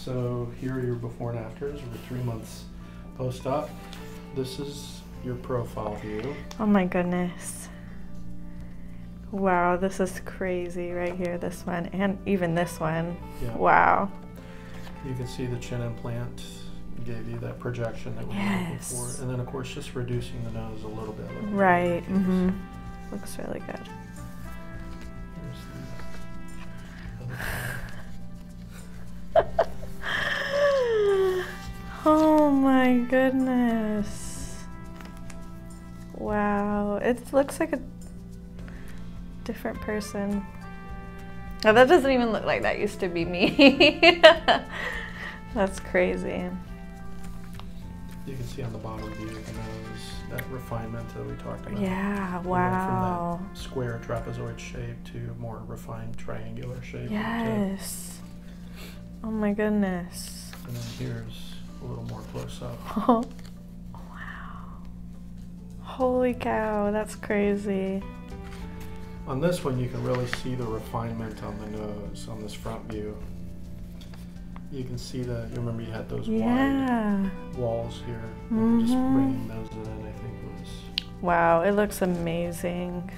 So here are your before and afters. We're 3 months post-op. This is your profile view. Oh my goodness. Wow, this is crazy right here, this one, and even this one. Yeah. Wow. You can see the chin implant gave you that projection that we were looking for. And then of course just reducing the nose a little bit. Right, Looks really good. Here's the other side. Oh my goodness. Wow, it looks like a different person. Oh, that doesn't even look like that used to be me. That's crazy. You can see on the bottom view of the nose that refinement that we talked about. Yeah, We wow. went from that square trapezoid shape to more refined triangular shape. Yes. Oh my goodness. And then here's a little more close up. Oh, wow. Holy cow, that's crazy. On this one, you can really see the refinement on the nose, on this front view. You can see that, you remember you had those wide walls here. Just bringing those in, I think was... Wow, it looks amazing.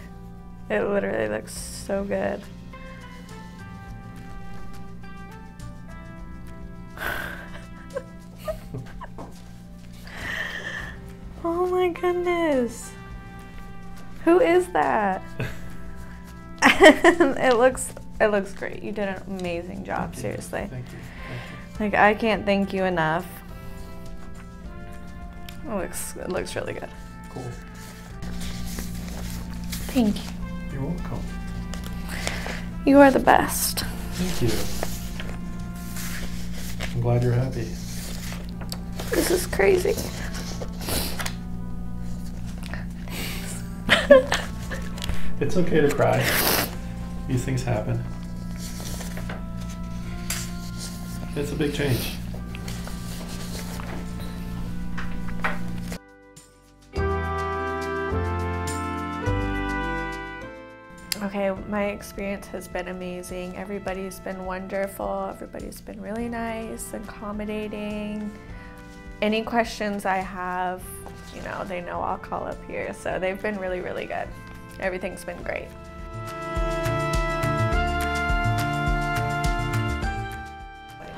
It literally looks so good. Oh my goodness. Who is that? It looks great. You did an amazing job, seriously. Thank you. Like, I can't thank you enough. It looks really good. Cool. Thank you. You're welcome. You are the best. Thank you. I'm glad you're happy. This is crazy. It's okay to cry. These things happen. It's a big change. Okay, my experience has been amazing. Everybody's been wonderful. Everybody's been really nice, accommodating. Any questions I have, you know, they know I'll call up here. So they've been really, really good. Everything's been great.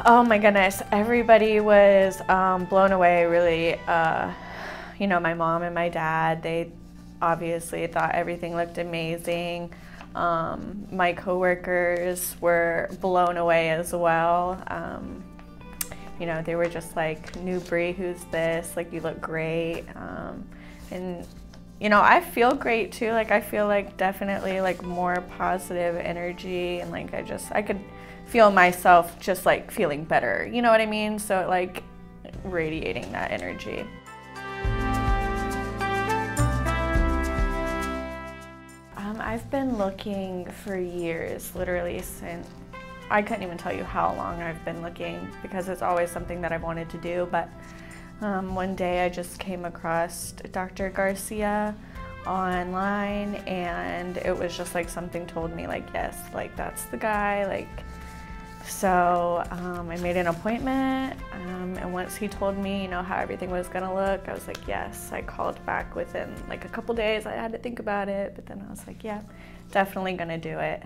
Oh my goodness, everybody was blown away, really. You know, my mom and my dad, they obviously thought everything looked amazing. My coworkers were blown away as well. You know, they were just like, new Brie, who's this? Like, you look great. And, you know, I feel great too. Like, I feel like definitely like more positive energy, and like I could feel myself just like feeling better. You know what I mean? So like radiating that energy. I've been looking for years, literally since, I couldn't even tell you how long I've been looking, because it's always something that I've wanted to do. But one day I just came across Dr. Garcia online, and it was just like something told me like, yes, like that's the guy. Like, so I made an appointment, and once he told me, you know, how everything was gonna look, I was like, yes. I called back within like a couple days. I had to think about it, but then I was like, yeah, definitely gonna do it.